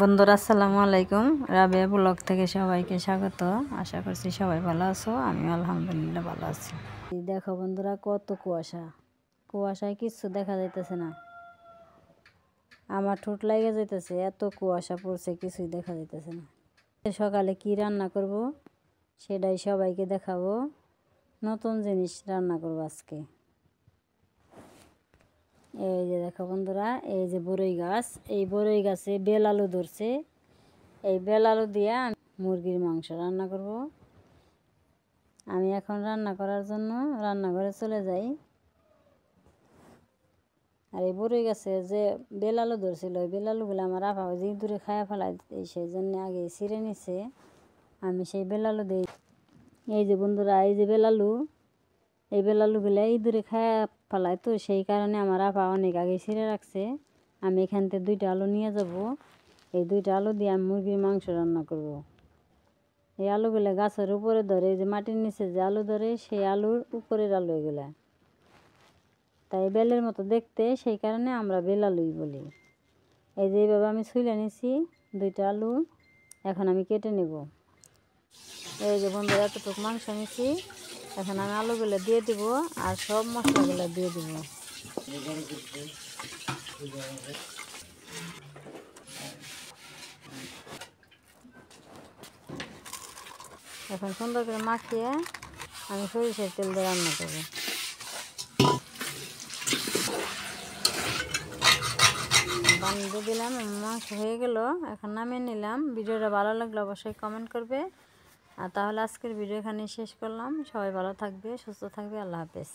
বন্ধুরা আসসালামু আলাইকুম। রাবেয়া ব্লগ থেকে সবাইকে স্বাগত। আশা করছি সবাই ভালো আছো, আমি আলহামদুলিল্লাহ ভালো আছি। দেখো বন্ধুরা, কত কুয়াশা, কুয়াশায় কিচ্ছু দেখা যাইতেছে না। আমার ঠোঁট লাগে যাইতেছে, এত কুয়াশা পড়ছে, কিছুই দেখা যাইতেছে না। সকালে কি রান্না করব সেটাই সবাইকে দেখাবো। নতুন জিনিস রান্না করবো আজকে। এই যে দেখো বন্ধুরা, এই যে বরই গাছ, এই বরই গাছে বেল আলু ধরছে। এই বেল আলু দিয়ে মুরগির মাংস রান্না করব। আমি এখন রান্না করার জন্য রান্নাঘরে চলে যাই। আর এই বরই গাছে যে বেল আলু ধরছিল, ওই বেল আলুগুলো আমার আপা যে দূরে খায়া ফেলাই, সেই জন্য আগে ছিঁড়ে নিছে। আমি সেই বেল আলু দিই। এই যে বন্ধুরা, এই যে বেল আলু, এই বেল আলুগুলো এই দূরে খায়া ফেলায়, তো সেই কারণে আমার আপা অনেক আগে ছিঁড়ে রাখছে। আমি এখান থেকে 2টা আলু নিয়ে যাব। এই 2টা আলু দিয়ে আমি মুরগির মাংস রান্না করব। এই আলুগুলো গাছের উপরে ধরে, এই যে মাটির নিচে যে আলু ধরে, সেই আলুর উপরের আলু এগুলা, তাই বেলের মতো দেখতে, সেই কারণে আমরা বেল আলুই বলি। এই যে এইভাবে আমি ছুলে নিছি 2টা আলু। এখন আমি কেটে নেব। এই যে বন্ধুরা, এতটুকু মাংস নিছি। এখন আমি আলুগুলো দিয়ে দিব আর সব মশলাগুলো দিয়ে দিব। এখন সুন্দর করে মাখিয়ে আমি সরিষার তেল দিয়ে রান্না করব। বানিয়ে দিলাম, মাংস হয়ে গেল। এখন নামিয়ে নিলাম। ভিডিওটা ভালো লাগলে অবশ্যই কমেন্ট করবে। আর তাহলে আজকের ভিডিও এখানে শেষ করলাম। সবাই ভালো থাকবে, সুস্থ থাকবে। আল্লাহ হাফেজ।